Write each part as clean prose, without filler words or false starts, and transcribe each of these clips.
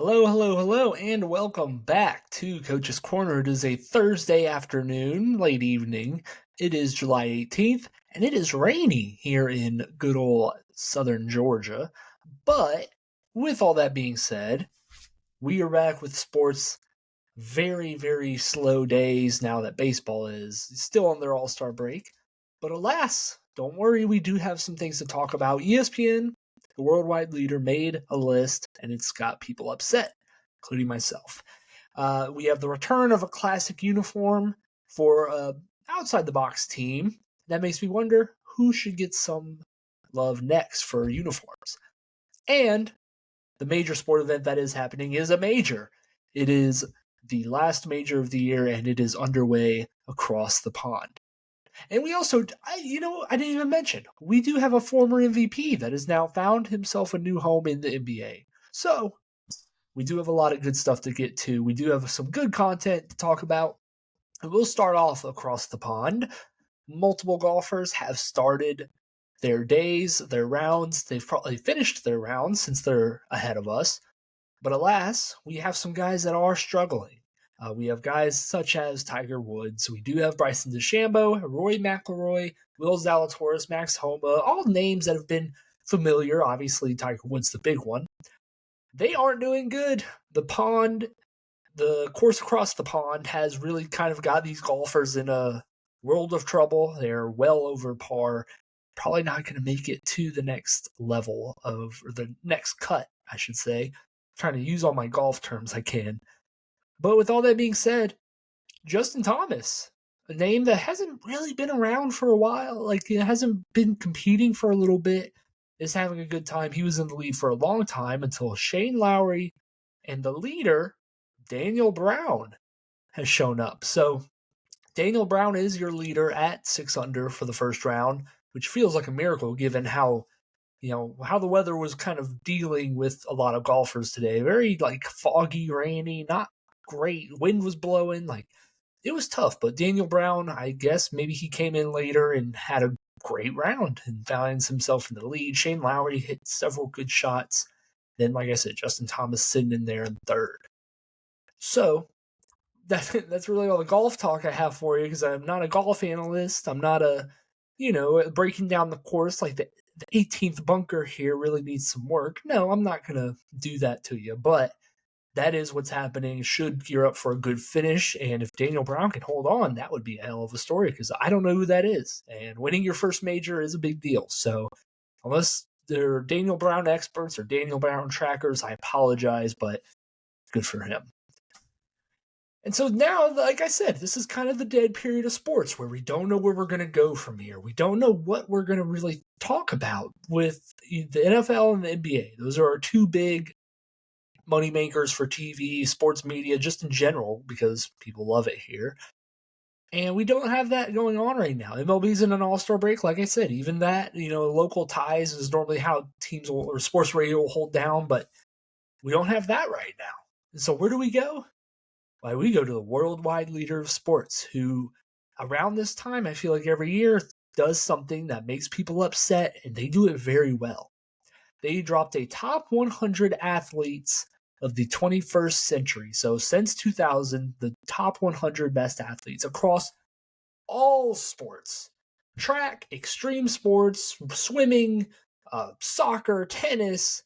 Hello, hello, hello, and welcome back to Coach's Corner. It is a Thursday afternoon, late evening. It is July 18th, and it is rainy here in good old southern Georgia. But with all that being said, we are back with sports. Very, very slow days now that baseball is still on their all-star break. But alas, don't worry, we do have some things to talk about. ESPN, the worldwide leader, made a list, and it's got people upset, including myself. We have the return of a classic uniform for an outside-the-box team. That makes me wonder who should get some love next for uniforms. And the major sport event that is happening is a major. It is the last major of the year, and it is underway across the pond. And we also, I didn't even mention, we do have a former MVP that has now found himself a new home in the NBA. So we do have a lot of good stuff to get to. We do have some good content to talk about. And we'll start off across the pond. Multiple golfers have started their days, their rounds. They've probably finished their rounds since they're ahead of us. But alas, we have some guys that are struggling. We have guys such as Tiger Woods. We do have Bryson DeChambeau, Rory McIlroy, Will Zalatoris, Max Homa, all names that have been familiar. Obviously, Tiger Woods, the big one. They aren't doing good. The course across the pond has really kind of got these golfers in a world of trouble. They're well over par. Probably not going to make it to the next level or the next cut, I should say. Trying to use all my golf terms I can. But with all that being said, Justin Thomas, a name that hasn't really been around for a while, like it hasn't been competing for a little bit, is having a good time. He was in the lead for a long time until Shane Lowry and the leader, Daniel Brown, has shown up. So Daniel Brown is your leader at 6 under for the first round, which feels like a miracle given how the weather was kind of dealing with a lot of golfers today. Very foggy, rainy, not great. Wind was blowing. It was tough. But Daniel Brown, I guess maybe he came in later and had a great round and finds himself in the lead. Shane Lowry hit several good shots. Then, like I said, Justin Thomas sitting in there in third. So that's really all the golf talk I have for you because I'm not a golf analyst. I'm not breaking down the course like the 18th bunker here really needs some work. No, I'm not going to do that to you, but that is what's happening. Should gear up for a good finish, and if Daniel Brown can hold on, that would be a hell of a story because I don't know who that is, and winning your first major is a big deal. So unless they're Daniel Brown experts or Daniel Brown trackers, I apologize, but good for him. And so now, like I said, this is kind of the dead period of sports where we don't know where we're going to go from here. We don't know what we're going to really talk about with the NFL and the NBA. Those are our two big money makers for TV, sports media, just in general, because people love it here. And we don't have that going on right now. MLB's in an all-star break, like I said. Even that, local ties is normally how teams or sports radio will hold down, but we don't have that right now. And so where do we go? Why, we go to the worldwide leader of sports, who around this time, I feel like every year, does something that makes people upset, and they do it very well. They dropped a top 100 athletes of the 21st century. So since 2000, the top 100 best athletes across all sports: track, extreme sports, swimming, soccer, tennis,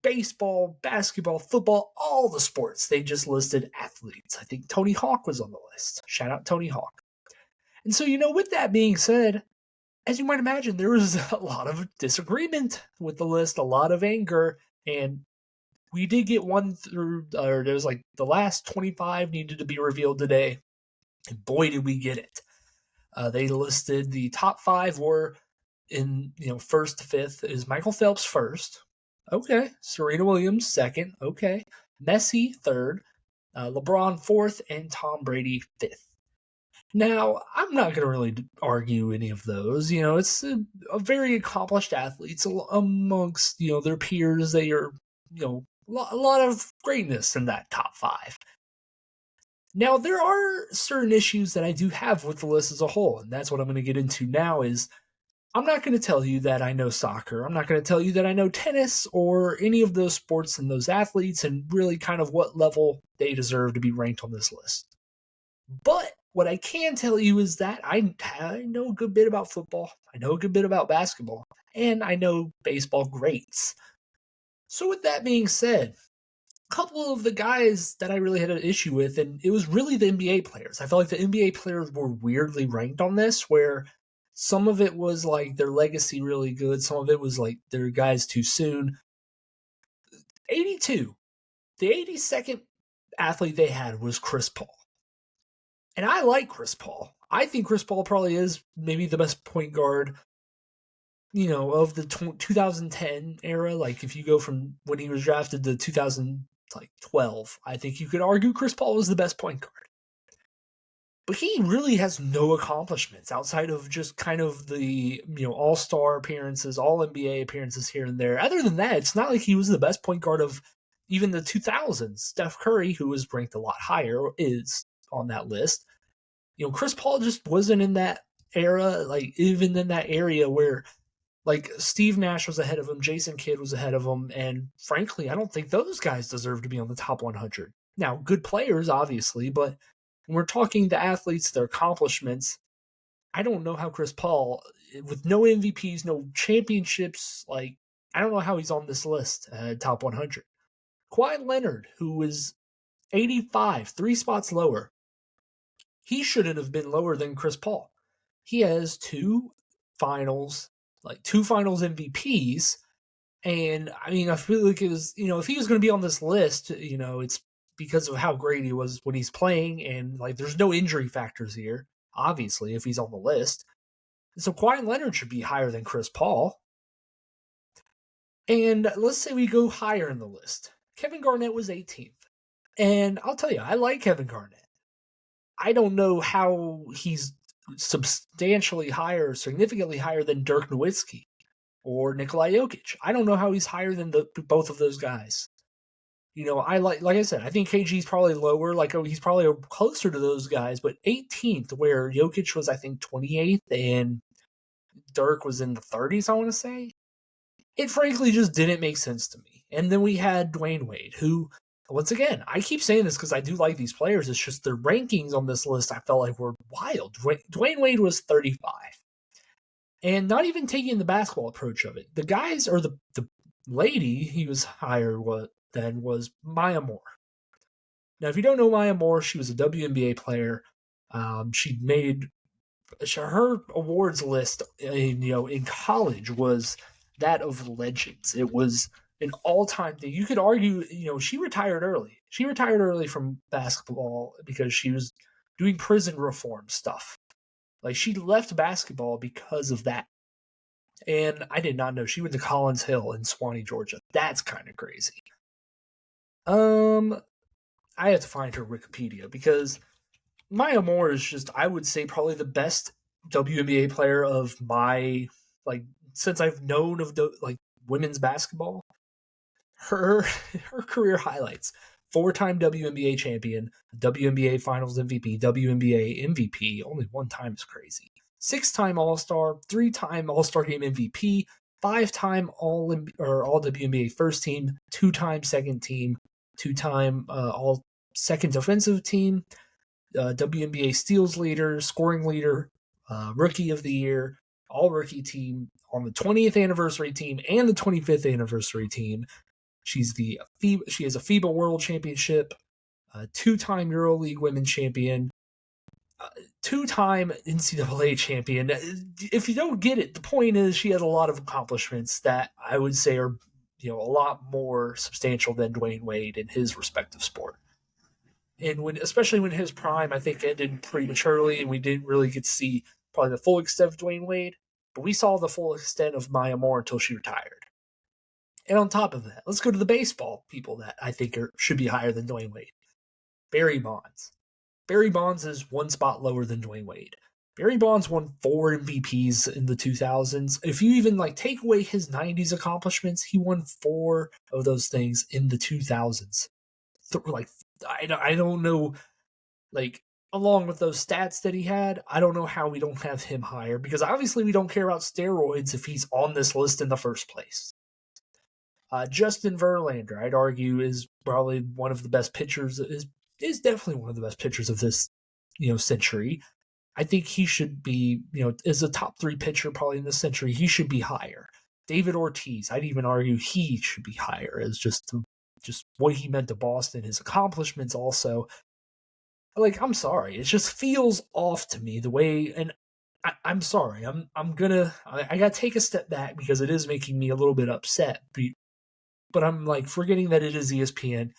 baseball, basketball, football, all the sports. They just listed athletes. I think Tony Hawk was on the list. Shout out Tony Hawk. And so, with that being said, as you might imagine, there was a lot of disagreement with the list, a lot of anger, and we did get one through, or there was the last 25 needed to be revealed today, and boy, did we get it. They listed the top 5 were in, first to fifth is Michael Phelps first. Okay. Serena Williams second. Okay. Messi third. LeBron fourth, and Tom Brady fifth. Now, I'm not going to really argue any of those. It's a very accomplished athletes amongst, their peers. They are, a lot of greatness in that top 5. Now, there are certain issues that I do have with the list as a whole, and that's what I'm going to get into now is I'm not going to tell you that I know soccer. I'm not going to tell you that I know tennis or any of those sports and those athletes and really kind of what level they deserve to be ranked on this list. But what I can tell you is that I know a good bit about football. I know a good bit about basketball. And I know baseball greats. So with that being said, a couple of the guys that I really had an issue with, and it was really the NBA players. I felt like the NBA players were weirdly ranked on this, where some of it was like their legacy really good, some of it was like their guys too soon. 82, the 82nd athlete they had was Chris Paul. And I like Chris Paul. I think Chris Paul probably is maybe the best point guard, of the 2010 era. Like if you go from when he was drafted to 2012, I think you could argue Chris Paul was the best point guard. But he really has no accomplishments outside of just kind of the all-star appearances, all NBA appearances here and there. Other than that, it's not like he was the best point guard of even the 2000s. Steph Curry, who was ranked a lot higher, is on that list. Chris Paul just wasn't in that era, like even in that area where like Steve Nash was ahead of him, Jason Kidd was ahead of him, and frankly, I don't think those guys deserve to be on the top 100. Now, good players, obviously, but when we're talking the athletes, their accomplishments, I don't know how Chris Paul, with no MVPs, no championships, like I don't know how he's on this list, top 100. Kawhi Leonard, who was 85, 3 spots lower, he shouldn't have been lower than Chris Paul. He has two finals MVPs. And I mean, I feel like it was, if he was going to be on this list, it's because of how great he was when he's playing. And like, there's no injury factors here, obviously, if he's on the list. So Kawhi Leonard should be higher than Chris Paul. And let's say we go higher in the list. Kevin Garnett was 18th. And I'll tell you, I like Kevin Garnett. I don't know how he's substantially higher, significantly higher than Dirk Nowitzki or Nikola Jokic. I don't know how he's higher than both of those guys. I like I said, I think KG's probably lower. Like he's probably closer to those guys, but 18th, where Jokic was I think 28th and Dirk was in the 30s. I want to say it frankly just didn't make sense to me. And then we had Dwayne Wade, who once again, I keep saying this because I do like these players. It's just their rankings on this list I felt like were wild. Dwayne Wade was 35. And not even taking the basketball approach of it. The guys, or the lady he was higher than was Maya Moore. Now, if you don't know Maya Moore, she was a WNBA player. She made her awards list in college was that of legends. It was an all-time thing. You could argue, she retired early. She retired early from basketball because she was doing prison reform stuff. Like she left basketball because of that. And I did not know she went to Collins Hill in Swanee, Georgia. That's kind of crazy. I have to find her Wikipedia because Maya Moore is just, I would say, probably the best WNBA player of my, since I've known of women's basketball. Her career highlights: 4-time WNBA champion, WNBA Finals MVP, WNBA MVP. Only one time is crazy. 6-time All-Star, 3-time All-Star Game MVP, 5-time All WNBA First Team, 2-time Second Team, 2-time All Second Defensive Team, WNBA Steals Leader, Scoring Leader, Rookie of the Year, All Rookie Team on the 20th Anniversary Team and the 25th Anniversary Team. She has a FIBA World Championship, 2-time EuroLeague Women's Champion, 2-time NCAA champion. If you don't get it, the point is she has a lot of accomplishments that I would say are, a lot more substantial than Dwayne Wade in his respective sport. And especially when his prime, I think, ended prematurely, and we didn't really get to see probably the full extent of Dwayne Wade, but we saw the full extent of Maya Moore until she retired. And on top of that, let's go to the baseball people that I think should be higher than Dwayne Wade. Barry Bonds. Barry Bonds is 1 spot lower than Dwayne Wade. Barry Bonds won 4 MVPs in the 2000s. If you even take away his 90s accomplishments, he won 4 of those things in the 2000s. I don't know, along with those stats that he had, I don't know how we don't have him higher, because obviously we don't care about steroids if he's on this list in the first place. Justin Verlander, I'd argue, is probably one of the best pitchers. Is definitely one of the best pitchers of this, century. I think he should be, as a top 3 pitcher probably in this century. He should be higher. David Ortiz, I'd even argue he should be higher as just what he meant to Boston, his accomplishments also. Like, I'm sorry, it just feels off to me the way, and I'm sorry, I gotta take a step back because it is making me a little bit upset. But I'm like forgetting that it is ESPN.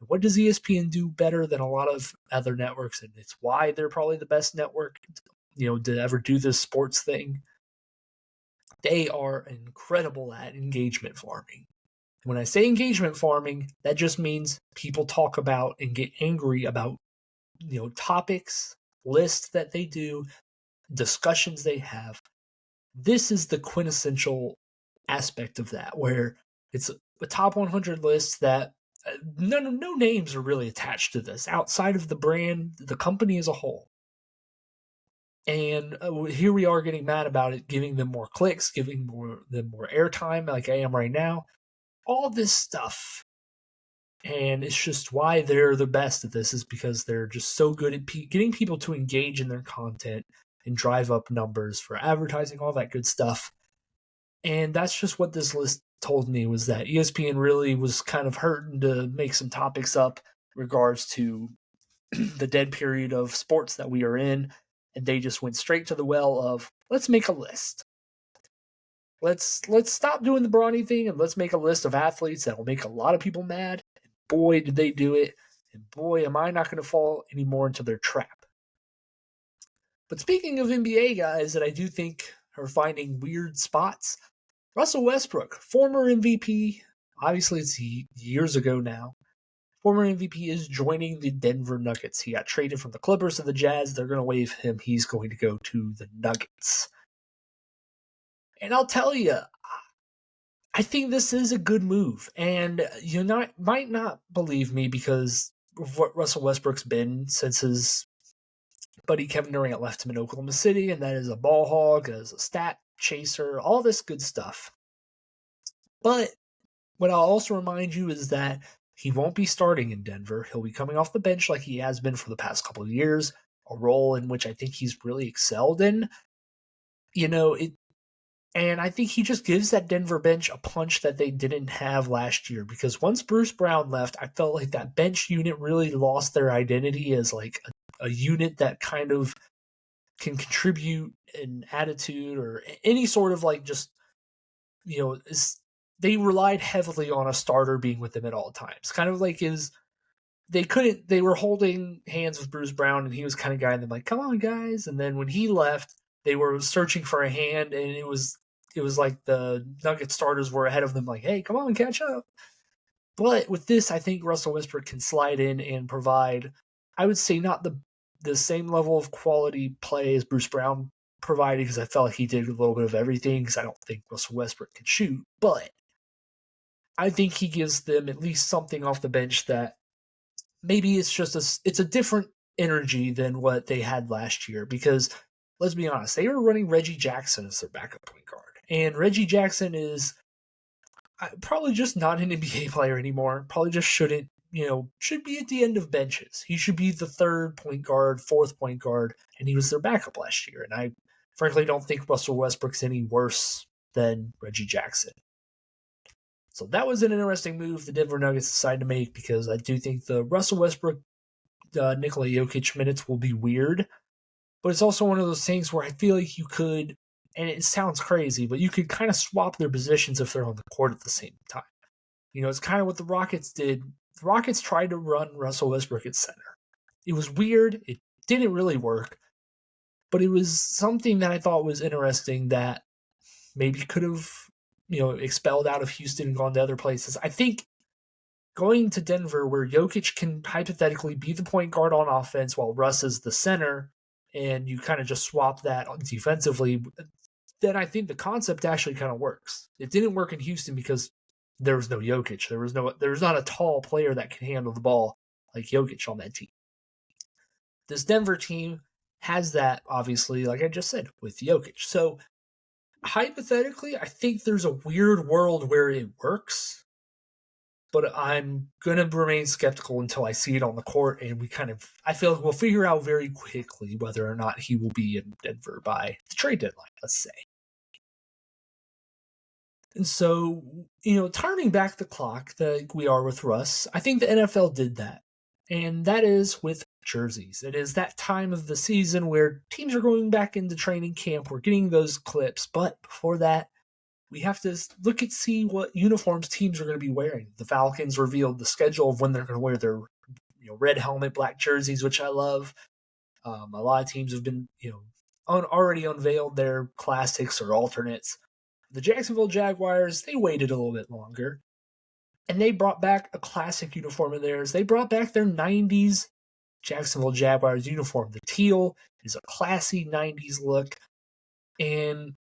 What does ESPN do better than a lot of other networks? And it's why they're probably the best network, to ever do this sports thing. They are incredible at engagement farming. When I say engagement farming, that just means people talk about and get angry about, topics, lists that they do, discussions they have. This is the quintessential aspect of that, where it's a top 100 list that no names are really attached to this outside of the brand, the company as a whole. And here we are getting mad about it, giving them more clicks, giving them more airtime, like I am right now. All this stuff. And it's just why they're the best at this is because they're just so good at getting people to engage in their content and drive up numbers for advertising, all that good stuff. And that's just what this list told me, was that ESPN really was kind of hurting to make some topics up in regards to the dead period of sports that we are in. And they just went straight to the well of, let's make a list. Let's stop doing the brawny thing and let's make a list of athletes that will make a lot of people mad. And boy, did they do it. And boy, am I not going to fall anymore into their trap. But speaking of NBA guys that I do think are finding weird spots, Russell Westbrook, former MVP, obviously it's years ago now, former MVP, is joining the Denver Nuggets. He got traded from the Clippers to the Jazz. They're going to waive him. He's going to go to the Nuggets. And I'll tell you, I think this is a good move. And you might not believe me because of what Russell Westbrook's been since his buddy Kevin Durant left him in Oklahoma City, and that is a ball hog, as a stat chaser, all this good stuff. But what I'll also remind you is that he won't be starting in Denver. He'll be coming off the bench like he has been for the past couple of years, a role in which I think he's really excelled in. And I think he just gives that Denver bench a punch that they didn't have last year, because once Bruce Brown left, I felt like that bench unit really lost their identity as like a unit that kind of can contribute an attitude or any sort of like just, they relied heavily on a starter being with them at all times. Kind of like they were holding hands with Bruce Brown and he was kind of guiding them like, come on guys. And then when he left, they were searching for a hand, and it was like the Nugget starters were ahead of them like, hey, come on, catch up. But with this, I think Russell Westbrook can slide in and provide, I would say, not the same level of quality play as Bruce Brown provided, because I felt like he did a little bit of everything, because I don't think Russell Westbrook can shoot. But I think he gives them at least something off the bench that maybe it's a different energy than what they had last year, because let's be honest, they were running Reggie Jackson as their backup point guard. And Reggie Jackson is probably just not an NBA player anymore. Probably just should be at the end of benches. He should be the third point guard, fourth point guard, and he was their backup last year. And I frankly don't think Russell Westbrook's any worse than Reggie Jackson. So that was an interesting move the Denver Nuggets decided to make, because I do think the Russell Westbrook, Nikola Jokic minutes will be weird. But it's also one of those things where I feel like you could, and it sounds crazy, but you could kind of swap their positions if they're on the court at the same time. It's kind of what the Rockets did. The Rockets tried to run Russell Westbrook at center. It was weird. It didn't really work. But it was something that I thought was interesting that maybe could have, expelled out of Houston and gone to other places. I think going to Denver, where Jokic can hypothetically be the point guard on offense while Russ is the center, and you kind of just swap that defensively, then I think the concept actually kind of works. It didn't work in Houston because there was no Jokic. There was not a tall player that can handle the ball like Jokic on that team. This Denver team has that, obviously, like I just said, with Jokic. So hypothetically, I think there's a weird world where it works, but I'm going to remain skeptical until I see it on the court. And I feel like we'll figure out very quickly whether or not he will be in Denver by the trade deadline, let's say. And so, turning back the clock like we are with Russ, I think the NFL did that. And that is with jerseys. It is that time of the season where teams are going back into training camp. We're getting those clips. But before that, we have to see what uniforms teams are going to be wearing. The Falcons revealed the schedule of when they're going to wear their red helmet, black jerseys, which I love. A lot of teams have been already unveiled their classics or alternates. The Jacksonville Jaguars, they waited a little bit longer, and they brought back a classic uniform of theirs. They brought back their 90s Jacksonville Jaguars uniform. The teal is a classy 90s look, and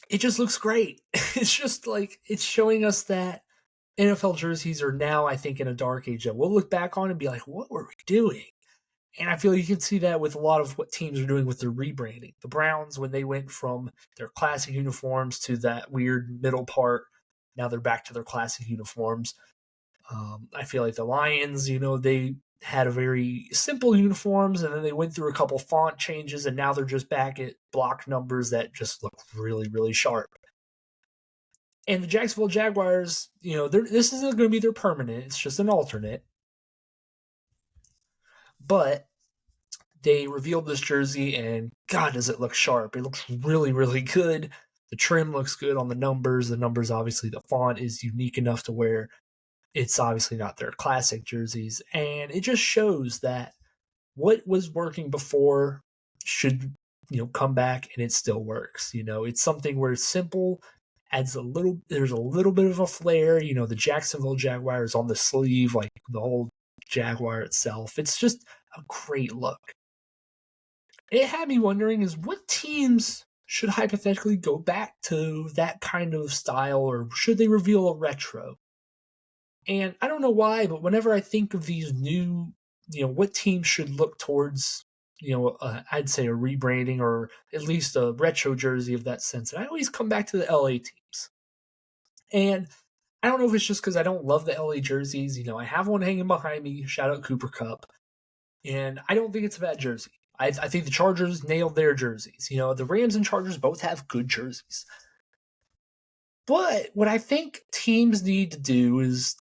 it just looks great. It's just like, it's showing us that NFL jerseys are now, I think, in a dark age that we'll look back on and be like, what were we doing? And I feel you can see that with a lot of what teams are doing with their rebranding. The Browns, when they went from their classic uniforms to that weird middle part, now they're back to their classic uniforms. I feel like the Lions, they had a very simple uniforms, and then they went through a couple font changes, and now they're just back at block numbers that just look really, really sharp. And the Jacksonville Jaguars, this isn't going to be their permanent. It's just an alternate. But they revealed this jersey, and God, does it look sharp. It looks really, really good. The trim looks good on the numbers. The numbers, obviously, the font is unique enough to where it's obviously not their classic jerseys. And it just shows that what was working before should, come back, and it still works. It's something where it's simple, there's a little bit of a flair. The Jacksonville Jaguars on the sleeve, like the whole Jaguar itself. It's just a great look. It had me wondering is what teams should hypothetically go back to that kind of style, or should they reveal a retro? And I don't know why, but whenever I think of these new, what teams should look towards, I'd say a rebranding or at least a retro jersey of that sense. And I always come back to the LA teams. And I don't know if it's just because I don't love the LA jerseys. I have one hanging behind me. Shout out Cooper Cup. And I don't think it's a bad jersey. I think the Chargers nailed their jerseys. The Rams and Chargers both have good jerseys. But what I think teams need to do is,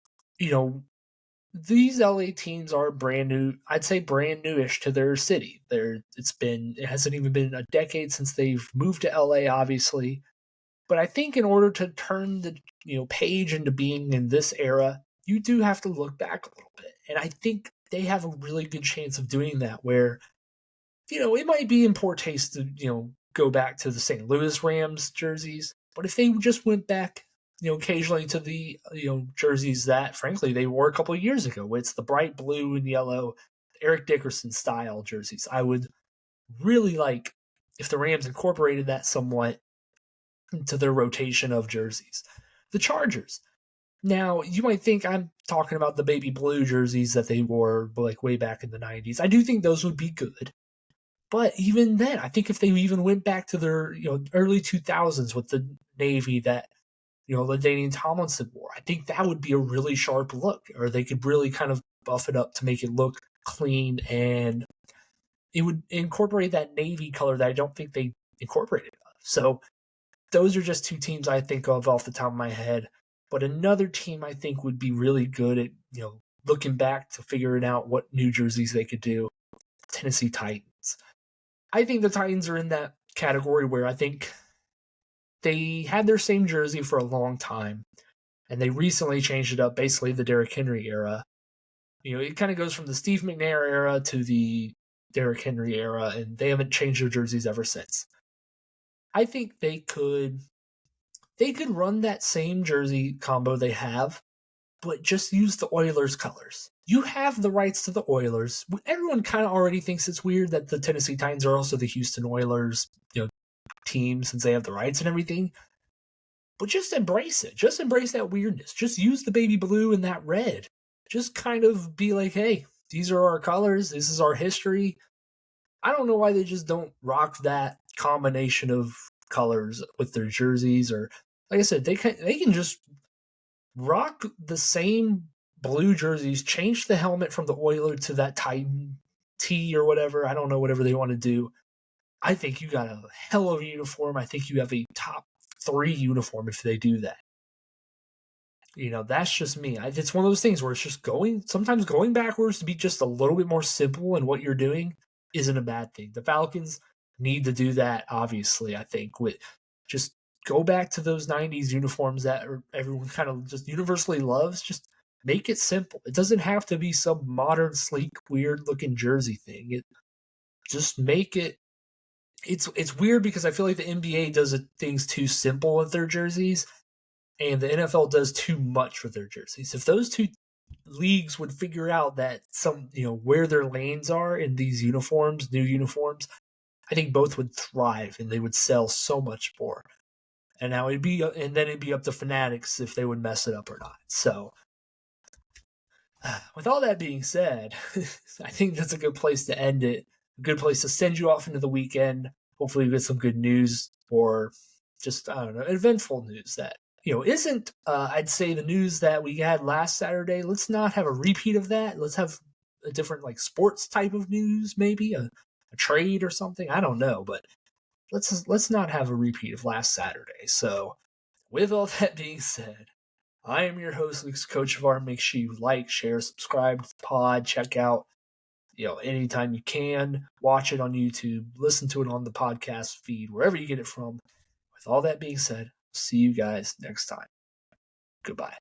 these LA teams are brand new. I'd say brand newish to their city. It hasn't even been a decade since they've moved to LA, obviously. But I think in order to turn the page into being in this era, you do have to look back a little bit. And I think they have a really good chance of doing that, where it might be in poor taste to, go back to the St. Louis Rams jerseys. But if they just went back, occasionally to the, jerseys that, frankly, they wore a couple of years ago, it's the bright blue and yellow Eric Dickerson style jerseys. I would really like if the Rams incorporated that somewhat into their rotation of jerseys. The Chargers. Now, you might think I'm talking about the baby blue jerseys that they wore like way back in the 90s. I do think those would be good. But even then, I think if they even went back to their early 2000s with the Navy that LaDainian Tomlinson wore, I think that would be a really sharp look. Or they could really kind of buff it up to make it look clean, and it would incorporate that navy color that I don't think they incorporated. So those are just two teams I think of off the top of my head. But another team I think would be really good at looking back to figuring out what new jerseys they could do. Tennessee Titans. I think the Titans are in that category where I think they had their same jersey for a long time, and they recently changed it up, basically the Derrick Henry era. It kind of goes from the Steve McNair era to the Derrick Henry era, and they haven't changed their jerseys ever since. I think they could run that same jersey combo they have, but just use the Oilers colors. You have the rights to the Oilers. Everyone kind of already thinks it's weird that the Tennessee Titans are also the Houston Oilers, team, since they have the rights and everything. But just embrace it. Just embrace that weirdness. Just use the baby blue and that red. Just kind of be like, hey, these are our colors. This is our history. I don't know why they just don't rock that combination of colors with their jerseys, or like I said, they can just rock the same blue jerseys, change the helmet from the Oiler to that Titan T or whatever. I don't know, whatever they want to do. I think you got a hell of a uniform. I think you have a top 3 uniform if they do that. That's just me. It's one of those things where it's just sometimes going backwards to be just a little bit more simple in what you're doing isn't a bad thing. The Falcons need to do that, obviously, I think, with just go back to those 90s uniforms that everyone kind of just universally loves. Just make it simple. It doesn't have to be some modern, sleek, weird looking jersey thing. Just make it. It's weird because I feel like the NBA does things too simple with their jerseys, and the NFL does too much with their jerseys. If those two leagues would figure out that where their lanes are in these uniforms, new uniforms, I think both would thrive and they would sell so much more. And now it'd be up to Fanatics if they would mess it up or not. So, with all that being said, I think that's a good place to end it. A good place to send you off into the weekend. Hopefully, you get some good news, or just, I don't know, eventful news that isn't, I'd say, the news that we had last Saturday. Let's not have a repeat of that. Let's have a different, like, sports type of news, maybe a trade or something. I don't know, but let's not have a repeat of last Saturday. So, with all that being said, I am your host, Luke's Coach of Art. Make sure you like, share, subscribe to the pod. Check out, anytime you can. Watch it on YouTube. Listen to it on the podcast feed, wherever you get it from. With all that being said, see you guys next time. Goodbye.